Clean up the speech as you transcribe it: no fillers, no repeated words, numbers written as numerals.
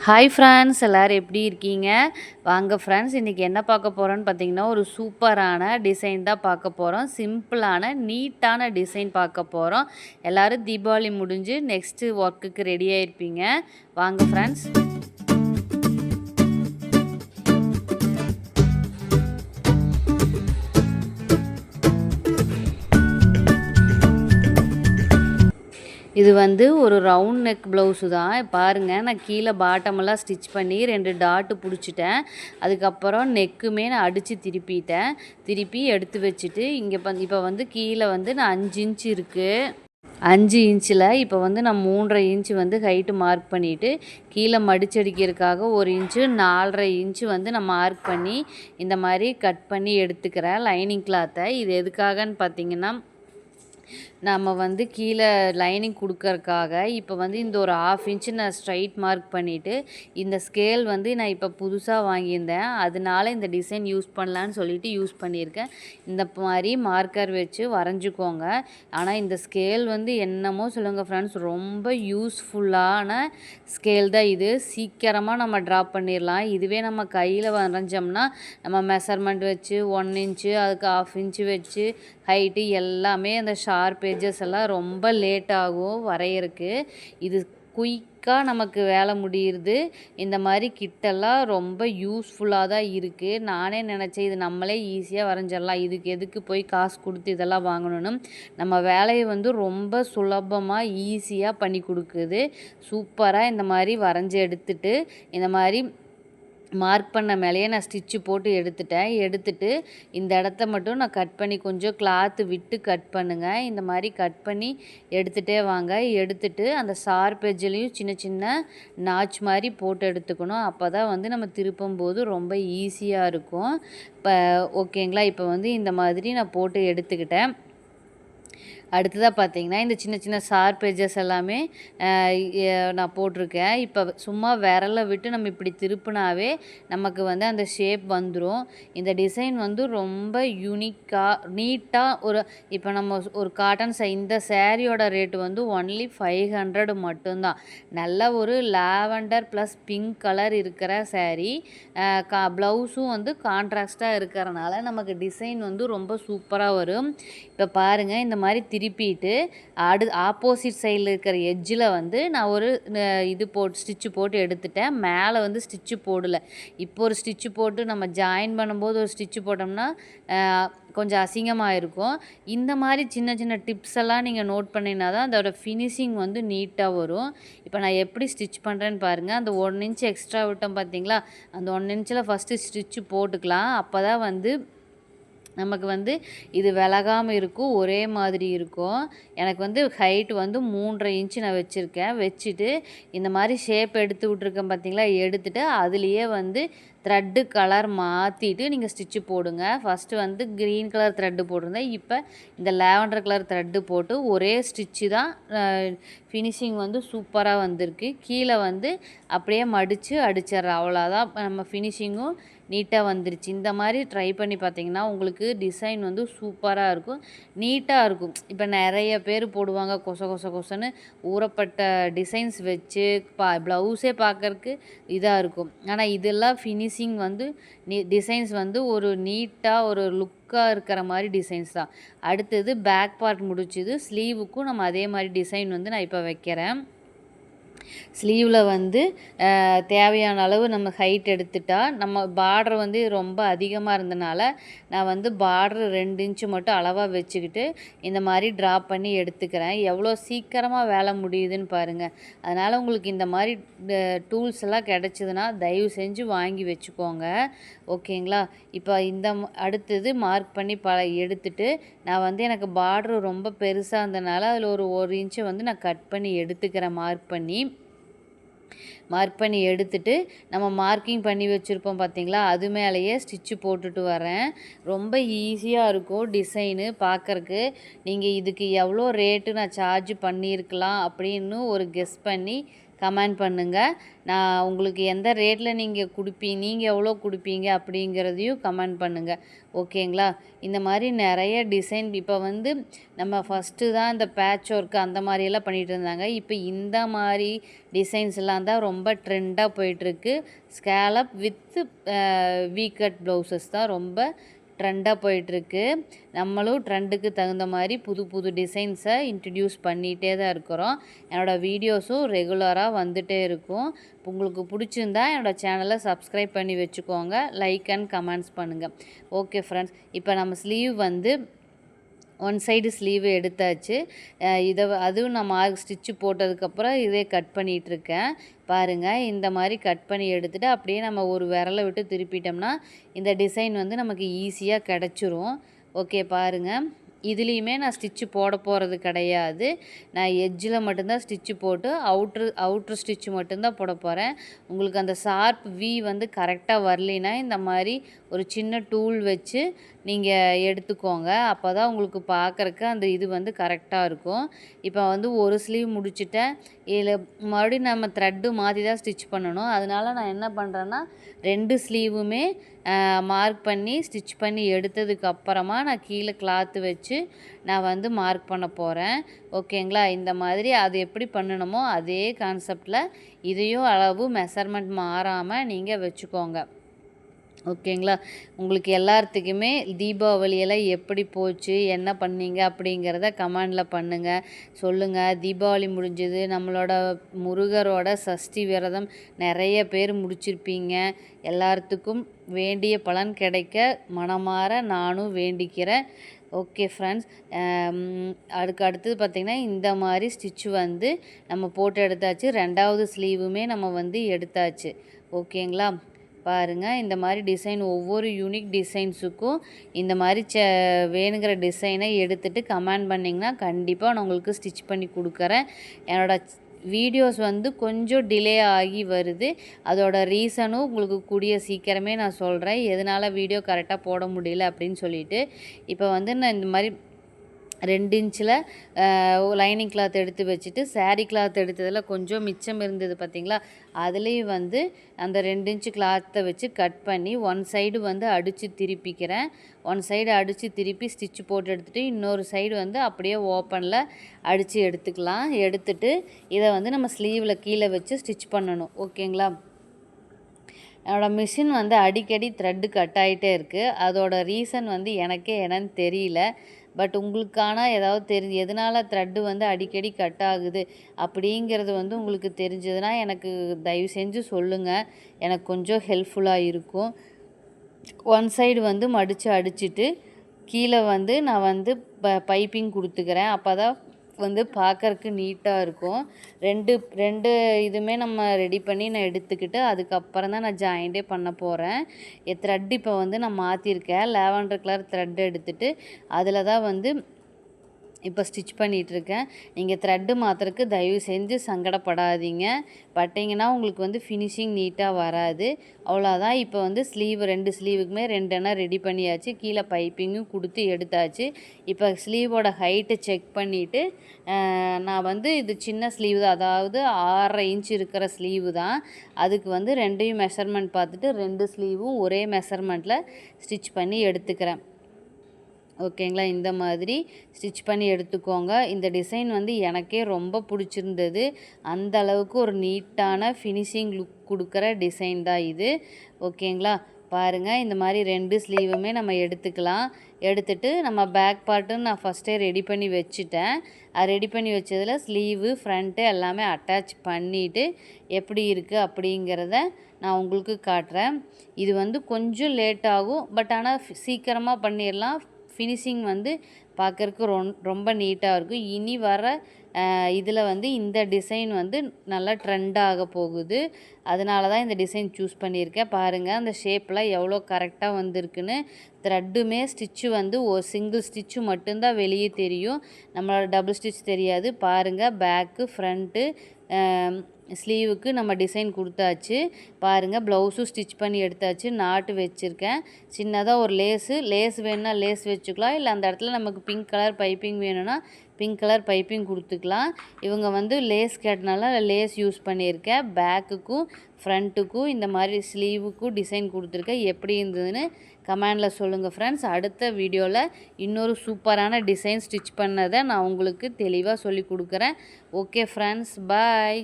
Hi friends, எல்லோரும் எப்படி இருக்கீங்க? வாங்க ஃப்ரெண்ட்ஸ், இன்றைக்கி என்ன பார்க்க போகிறோன்னு பார்த்தீங்கன்னா, ஒரு சூப்பரான டிசைன் தான் பார்க்க போகிறோம். சிம்பிளான நீட்டான டிசைன் பார்க்க போகிறோம். எல்லோரும் தீபாவளி முடிஞ்சு நெக்ஸ்ட்டு ஒர்க்குக்கு ரெடி ஆகிருப்பீங்க. வாங்க ஃப்ரெண்ட்ஸ். இது வந்து ஒரு ரவுண்ட் நெக் ப்ளவுஸு தான். பாருங்கள், நான் கீழே பாட்டமெல்லாம் ஸ்டிச் பண்ணி 2 டாட்டு பிடிச்சிட்டேன். அதுக்கப்புறம் நெக்குமே நான் அடித்து திருப்பிட்டேன். திருப்பி எடுத்து வச்சுட்டு இங்கே இப்போ வந்து கீழே வந்து நான் 5 இன்ச் இருக்குது. 5 இன்ச்சில் இப்போ வந்து நான் 3.5 இன்ச்சு வந்து ஹைட்டு மார்க் பண்ணிவிட்டு கீழே மடிச்சடிக்கிறதுக்காக 1 இன்ச்சு 4.5 இன்ச்சு வந்து நான் மார்க் பண்ணி இந்த மாதிரி கட் பண்ணி எடுத்துக்கிறேன் லைனிங் கிளாத்தை. இது எதுக்காகன்னு பார்த்தீங்கன்னா, நம்ம வந்து கீழே லைனிங் கொடுக்கறக்காக இப்போ வந்து இந்த ஒரு 1/2 இன்ச்சு நான் ஸ்ட்ரைட் மார்க் பண்ணிவிட்டு இந்த ஸ்கேல் வந்து நான் இப்போ புதுசாக வாங்கியிருந்தேன். அதனால இந்த டிசைன் யூஸ் பண்ணலான்னு சொல்லிட்டு யூஸ் பண்ணியிருக்கேன். இந்த மாதிரி மார்க்கர் வச்சு வரைஞ்சிக்கோங்க. ஆனால் இந்த ஸ்கேல் வந்து என்னமோ சொல்லுங்கள் ஃப்ரெண்ட்ஸ், ரொம்ப யூஸ்ஃபுல்லான ஸ்கேல் தான் இது. சீக்கிரமாக நம்ம ட்ரா பண்ணிடலாம். இதுவே நம்ம கையில் வரைஞ்சோம்னா நம்ம மெஷர்மெண்ட் வச்சு 1 இன்ச்சு அதுக்கு 1/2 இன்ச்சு வச்சு ஹைட்டு எல்லாமே அந்த ஷார்ப் எட்ஜஸ் எல்லாம் ரொம்ப லேட் ஆகும் வரையறக்கு. இது குயிக்காக நமக்கு வேலை முடியுது. இந்த மாதிரி கிட்டெல்லாம் ரொம்ப யூஸ்ஃபுல்லாக தான் இருக்குது. நானே நினச்சேன் இது நம்மளே ஈஸியாக வரைஞ்சிடலாம், இதுக்கு எதுக்கு போய் காசு கொடுத்து இதெல்லாம் வாங்கணும்னு. நம்ம வேலையை வந்து ரொம்ப சுலபமாக ஈஸியாக பண்ணி கொடுக்குது. சூப்பராக இந்த மாதிரி வரைஞ்சி எடுத்துட்டு இந்த மாதிரி மார்க் பண்ண மேலேயே நான் ஸ்டிச்சு போட்டு எடுத்துட்டு இந்த இடத்த மட்டும் நான் கட் பண்ணி கொஞ்சம் கிளாத்து விட்டு கட் பண்ணுங்கள். இந்த மாதிரி கட் பண்ணி எடுத்துகிட்டே வாங்க. எடுத்துட்டு அந்த ஷார்ப் எட்ஜ்லேயும் சின்ன சின்ன நாச் மாதிரி போட்டு எடுத்துக்கணும். அப்போ தான் வந்து நம்ம திருப்பும்போது ரொம்ப ஈஸியாக இருக்கும். இப்போ ஓகேங்களா? இப்போ வந்து இந்த மாதிரி நான் போட்டு எடுத்துக்கிட்டேன். அடுத்ததாக பார்த்தீங்கன்னா, இந்த சின்ன சின்ன ஷார்ப் எட்ஜஸ் எல்லாமே நான் போட்டிருக்கேன். இப்போ சும்மா விரல விட்டு நம்ம இப்படி திருப்புனாவே நமக்கு வந்து அந்த ஷேப் வந்துடும். இந்த டிசைன் வந்து ரொம்ப யூனிக்காக நீட்டாக இப்போ நம்ம ஒரு காட்டன் இந்த சேரீயோட ரேட்டு வந்து ஒன்லி 500 மட்டும்தான். நல்ல ஒரு லாவெண்டர் ப்ளஸ் பிங்க் கலர் இருக்கிற சேரீ. ப்ளவுஸும் வந்து கான்ட்ராஸ்ட்டாக இருக்கிறனால நமக்கு டிசைன் வந்து ரொம்ப சூப்பராக வரும். இப்போ பாருங்கள், இந்த மாதிரி திருப்பிட்டு ஆப்போசிட் சைடில் இருக்கிற எட்ஜில் வந்து நான் ஒரு இது ஸ்டிச்சு போட்டு எடுத்துட்டேன். மேலே வந்து ஸ்டிச்சு போடலை. இப்போ ஒரு ஸ்டிச்சு போட்டு நம்ம ஜாயின் பண்ணும்போது ஒரு ஸ்டிச்சு போட்டோம்னா கொஞ்சம் அசிங்கமாக இருக்கும். இந்த மாதிரி சின்ன சின்ன டிப்ஸ் எல்லாம் நீங்கள் நோட் பண்ணினா தான் அதோட ஃபினிஷிங் வந்து நீட்டாக வரும். இப்போ நான் எப்படி ஸ்டிச் பண்ணுறேன்னு பாருங்கள். அந்த 1 இன்ச் எக்ஸ்ட்ரா விட்டோம் பார்த்தீங்களா, அந்த 1 இன்ச்சில் ஃபஸ்ட்டு ஸ்டிச்சு போட்டுக்கலாம். அப்போ தான் வந்து நமக்கு வந்து இது விலகாமல் இருக்கும், ஒரே மாதிரி இருக்கும். எனக்கு வந்து ஹைட் வந்து 3.5 இன்ச்சு நான் வச்சுட்டு இந்த மாதிரி ஷேப் எடுத்து விட்ருக்கேன் பார்த்தீங்களா, எடுத்துகிட்டு அதுலேயே வந்து த்ரெட்டு கலர் மாற்றிட்டு நீங்கள் ஸ்டிச்சு போடுங்க. ஃபஸ்ட்டு வந்து க்ரீன் கலர் த்ரெட்டு போட்டிருந்தேன். இப்போ இந்த லாவெண்டர் கலர் த்ரெட்டு போட்டு ஒரே ஸ்டிச்சு தான். ஃபினிஷிங் வந்து சூப்பராக வந்திருக்கு. கீழே வந்து அப்படியே மடித்து அடிச்சிடுறேன், அவ்வளோதான். நம்ம ஃபினிஷிங்கும் நீட்டாக வந்துருச்சு. இந்த மாதிரி ட்ரை பண்ணி பார்த்தீங்கன்னா உங்களுக்கு டிசைன் வந்து சூப்பராக இருக்கும், நீட்டாக இருக்கும். இப்போ நிறைய பேர் போடுவாங்க கொசன்னு ஊறப்பட்ட டிசைன்ஸ் வச்சு ப்ளவுஸே பார்க்கறக்கு இதாக இருக்கும். ஆனால் இதெல்லாம் ஃபினிஷிங் வந்து டிசைன்ஸ் வந்து ஒரு நீட்டாக ஒரு லுக்காக இருக்கிற மாதிரி டிசைன்ஸ் தான். அடுத்தது பேக் பார்ட் முடிச்சுது. ஸ்லீவுக்கும் நம்ம அதே மாதிரி டிசைன் வந்து நான் இப்போ வைக்கிறேன். ஸ்லீவில் வந்து தேவையான அளவு நம்ம ஹைட் எடுத்துட்டா, நம்ம பார்டர் வந்து ரொம்ப அதிகமாக இருந்தனால நான் வந்து பார்டர் 2 இன்ச்சு மட்டும் அளவாக வச்சுக்கிட்டு இந்த மாதிரி ட்ரா பண்ணி எடுத்துக்கிறேன். எவ்வளோ சீக்கிரமாக வேலை முடியுதுன்னு பாருங்கள். அதனால் உங்களுக்கு இந்த மாதிரி டூல்ஸ் எல்லாம் கிடச்சிதுன்னா தயவு செஞ்சு வாங்கி வச்சுக்கோங்க. ஓகேங்களா? இப்போ அடுத்தது மார்க் பண்ணி எடுத்துட்டு நான் வந்து எனக்கு பார்டர் ரொம்ப பெருசாக இருந்தனால அதில் ஒரு 1 இன்ச்சை வந்து நான் கட் பண்ணி எடுத்துக்கிறேன். மார்க் பண்ணி எடுத்துட்டு நம்ம மார்க்கிங் பண்ணி வச்சுருப்போம் பார்த்தீங்களா, அது மேலேயே ஸ்டிச்சு போட்டுட்டு வரேன். ரொம்ப ஈஸியாக இருக்கும் டிசைனு பார்க்கறக்கு. நீங்கள் இதுக்கு எவ்வளோ ரேட்டு நான் சார்ஜ் பண்ணியிருக்கலாம் அப்படின்னு ஒரு கெஸ் பண்ணி கமெண்ட் பண்ணுங்கள். நான் உங்களுக்கு எந்த ரேட்டில் நீங்கள் எவ்வளோ கொடுப்பீங்க அப்படிங்கிறதையும் கமெண்ட் பண்ணுங்கள். ஓகேங்களா? இந்த மாதிரி நிறைய டிசைன் இப்போ வந்து நம்ம ஃபஸ்ட்டு தான் இந்த பேட்ச் ஒர்க் அந்த மாதிரியெல்லாம் பண்ணிகிட்டு இருந்தாங்க. இப்போ இந்த மாதிரி டிசைன்ஸ்லாம் தான் ரொம்ப ட்ரெண்டாக போயிட்டுருக்கு. ஸ்கேலப் வித் வீ கட் ப்ளவுசஸ் தான் ரொம்ப ட்ரெண்டாக போயிட்டுருக்கு. நம்மளும் ட்ரெண்டுக்கு தகுந்த மாதிரி புது புது டிசைன்ஸை இன்ட்ரடியூஸ் பண்ணிகிட்டே தான் இருக்கிறோம். என்னோடய வீடியோஸும் ரெகுலராக வந்துகிட்டே இருக்கும். உங்களுக்கு பிடிச்சிருந்தா என்னோடய சேனலை சப்ஸ்கிரைப் பண்ணி வச்சுக்கோங்க. லைக் அண்ட் கமெண்ட்ஸ் பண்ணுங்கள். ஓகே ஃப்ரெண்ட்ஸ், இப்போ நம்ம ஸ்லீவ் வந்து ஒன் சைடு ஸ்லீவு எடுத்தாச்சு. அதுவும் நான் மார்க் ஸ்டிச்சு போட்டதுக்கப்புறம் இதே கட் பண்ணிகிட்ருக்கேன். பாருங்கள், இந்த மாதிரி கட் பண்ணி எடுத்துகிட்டு அப்படியே நம்ம ஒரு விரலை விட்டு திருப்பிட்டோம்னா இந்த டிசைன் வந்து நமக்கு ஈஸியாக கிடச்சிரும். ஓகே பாருங்கள், இதுலேயுமே நான் ஸ்டிச்சு போட போகிறது கிடையாது. நான் எட்ஜில் மட்டும்தான் ஸ்டிச்சு போட்டு அவுட்ரு ஸ்டிச்சு மட்டும்தான் போட போகிறேன். உங்களுக்கு அந்த ஷார்ப் வி வந்து கரெக்டாக வரலினா இந்த மாதிரி ஒரு சின்ன டூல் வச்சு நீங்கள் எடுத்துக்கோங்க. அப்போ தான் உங்களுக்கு பார்க்குறக்கு அந்த இது வந்து கரெக்டாக இருக்கும். இப்போ வந்து ஒரு ஸ்லீவ் முடிச்சுட்டேன். இதில் மறுபடியும் நம்ம த்ரெட்டு மாற்றி தான் ஸ்டிச் பண்ணணும். அதனால் நான் என்ன பண்ணுறேன்னா 2 ஸ்லீவுமே மார்க் பண்ணி ஸ்டிச் பண்ணி எடுத்ததுக்கப்புறமா நான் கீழே கிளாத்து வச்சு நான் வந்து மார்க் பண்ண போகிறேன். ஓகேங்களா? இந்த மாதிரி அது எப்படி பண்ணணுமோ அதே கான்செப்டில் இதையும் அளவு மெஷர்மெண்ட் மாறாமல் நீங்கள் வச்சுக்கோங்க. ஓகேங்களா? உங்களுக்கு எல்லாத்துக்குமே தீபாவளியெல்லாம் எப்படி போச்சு, என்ன பண்ணீங்க அப்படிங்கிறத கமெண்டில் பண்ணுங்கள், சொல்லுங்கள். தீபாவளி முடிஞ்சது, நம்மளோட முருகரோட சஷ்டி விரதம் நிறைய பேர் முடிச்சிருப்பீங்க. எல்லாத்துக்கும் வேண்டிய பலன் கிடைக்க மனமார நானும் வேண்டிக்கிறேன். ஓகே ஃப்ரெண்ட்ஸ், அதுக்கு அடுத்தது பார்த்திங்கன்னா இந்த மாதிரி ஸ்டிச்சு வந்து நம்ம போட்டு எடுத்தாச்சு. 2வது ஸ்லீவுமே நம்ம வந்து எடுத்தாச்சு. ஓகேங்களா? பாருங்கள், இந்த மாதிரி டிசைன் ஒவ்வொரு யூனிக் டிசைன்ஸுக்கும் இந்த மாதிரி வேணுங்கிற டிசைனை எடுத்துகிட்டு கமெண்ட் பண்ணிங்கன்னா கண்டிப்பாக நான் உங்களுக்கு ஸ்டிச் பண்ணி கொடுக்குறேன். என்னோடய வீடியோஸ் வந்து கொஞ்சம் டிலே ஆகி வருது. அதோட ரீசனும் உங்களுக்கு கூடிய சீக்கிரமே நான் சொல்கிறேன், எதனால் வீடியோ கரெக்டாக போட முடியல அப்படின்னு சொல்லிட்டு. இப்போ வந்து நான் இந்த மாதிரி 2 இன்ச்சில் லைனிங் கிளாத் எடுத்து வச்சுட்டு சாரீ கிளாத் எடுத்ததில் கொஞ்சம் மிச்சம் இருந்தது பார்த்திங்களா, அதுலேயும் வந்து அந்த 2 இன்ச்சு கிளாத்தை வச்சு கட் பண்ணி ஒன் சைடு வந்து அடித்து திருப்பிக்கிறேன். ஒன் சைடு அடித்து திருப்பி ஸ்டிச்சு போட்டு எடுத்துகிட்டு இன்னொரு சைடு வந்து அப்படியே ஓப்பனில் அடித்து எடுத்துக்கலாம். எடுத்துட்டு இதை வந்து நம்ம ஸ்லீவில் கீழே வச்சு ஸ்டிச் பண்ணணும். ஓகேங்களா? என்னோடய மிஷின் வந்து அடிக்கடி த்ரெட்டு கட் ஆகிட்டே இருக்குது. அதோட ரீசன் வந்து எனக்கே என்னன்னு தெரியல. பட் உங்களுக்கான ஏதாவது எதனால் த்ரெட்டு வந்து அடிக்கடி கட் ஆகுது அப்படிங்கிறது வந்து உங்களுக்கு தெரிஞ்சதுன்னா எனக்கு தயவு செஞ்சு சொல்லுங்கள். எனக்கு கொஞ்சம் ஹெல்ப்ஃபுல்லாக இருக்கும். ஒன் சைடு வந்து மடித்து அடிச்சுட்டு கீழே வந்து நான் வந்து பைப்பிங் கொடுத்துக்கிறேன். அப்போ தான் வந்து பார்க்கறக்கு நீட்டாக இருக்கும். 2 இதுவுமே நம்ம ரெடி பண்ணி நான் எடுத்துக்கிட்டு அதுக்கப்புறம் தான் நான் ஜாயிண்டே பண்ண போகிறேன். த்ரெட் இப்போ வந்து நான் மாற்றிருக்கேன். லாவெண்டர் கலர் த்ரெட் எடுத்துகிட்டு அதில் தான் வந்து இப்போ ஸ்டிச் பண்ணிகிட்ருக்கேன். நீங்கள் த்ரெட்டு மாற்றுறதுக்கு தயவு செஞ்சு சங்கடப்படாதீங்க. பட்டிங்கன்னா உங்களுக்கு வந்து ஃபினிஷிங் நீட்டாக வராது. அவ்வளோதான். இப்போ வந்து 2 ஸ்லீவுக்குமே 2 ரெடி பண்ணியாச்சு. கீழே பைப்பிங்கும் கொடுத்து எடுத்தாச்சு. இப்போ ஸ்லீவோட ஹைட்டை செக் பண்ணிவிட்டு நான் வந்து இது சின்ன ஸ்லீவ் தான், அதாவது 6.5 இன்ச் இருக்கிற ஸ்லீவு தான். அதுக்கு வந்து 2யும் மெஷர்மெண்ட் பார்த்துட்டு 2 ஸ்லீவும் ஒரே மெஷர்மெண்ட்டில் ஸ்டிச் பண்ணி எடுத்துக்கிறேன். ஓகேங்களா? இந்த மாதிரி ஸ்டிச் பண்ணி எடுத்துக்கோங்க. இந்த டிசைன் வந்து எனக்கே ரொம்ப பிடிச்சிருந்தது. அந்த அளவுக்கு ஒரு நீட்டான ஃபினிஷிங் லுக் கொடுக்குற டிசைன் தான் இது. ஓகேங்களா? பாருங்கள், இந்த மாதிரி 2 ஸ்லீவுமே நம்ம எடுத்துக்கலாம். எடுத்துகிட்டு நம்ம பேக் பார்ட்டும் நான் ஃபஸ்ட்டே ரெடி பண்ணி வச்சுட்டேன். ரெடி பண்ணி வச்சதில் ஸ்லீவு ஃப்ரண்ட்டு எல்லாமே அட்டாச் பண்ணிவிட்டு எப்படி இருக்குது அப்படிங்கிறத நான் உங்களுக்கு காட்டுறேன். இது வந்து கொஞ்சம் லேட் ஆகும், பட் ஆனால் சீக்கிரமாக பண்ணிடலாம். ஃபினிஷிங் வந்து பார்க்குறக்கு ரொம்ப நீட்டாக இருக்கும். இனி வர இதில் வந்து இந்த டிசைன் வந்து நல்லா ட்ரெண்டாக போகுது. அதனால தான் இந்த டிசைன் சூஸ் பண்ணியிருக்கேன். பாருங்கள், அந்த ஷேப்லாம் எவ்வளோ கரெக்டாக வந்திருக்குன்னு. த்ரெட்டுமே ஸ்டிச்சு வந்து ஒரு சிங்கிள் ஸ்டிச்சு மட்டும்தான் வெளியே தெரியும், நம்மளோட டபுள் ஸ்டிச் தெரியாது. பாருங்கள், பேக்கு ஃப்ரண்ட்டு ஸ்லீவுக்கு நம்ம டிசைன் கொடுத்தாச்சு. பாருங்கள், ப்ளவுஸும் ஸ்டிச் பண்ணி எடுத்தாச்சு. நாட்டு வச்சுருக்கேன். சின்னதாக ஒரு லேஸ் வேணுன்னா லேஸ் வச்சுக்கலாம். இல்லை அந்த இடத்துல நமக்கு பிங்க் கலர் பைப்பிங் வேணும்னா பிங்க் கலர் பைப்பிங் கொடுத்துக்கலாம். இவங்க வந்து லேஸ் கேட்டனால லேஸ் யூஸ் பண்ணியிருக்கேன். பேக்குக்கும் ஃப்ரண்ட்டுக்கும் இந்த மாதிரி ஸ்லீவுக்கும் டிசைன் கொடுத்துருக்கேன். எப்படி இருந்ததுன்னு கமெண்டில் சொல்லுங்கள் ஃப்ரெண்ட்ஸ். அடுத்த வீடியோவில் இன்னொரு சூப்பரான டிசைன் ஸ்டிச் பண்ணதை நான் உங்களுக்கு தெளிவாக சொல்லி கொடுக்குறேன். ஓகே ஃப்ரெண்ட்ஸ், பாய்.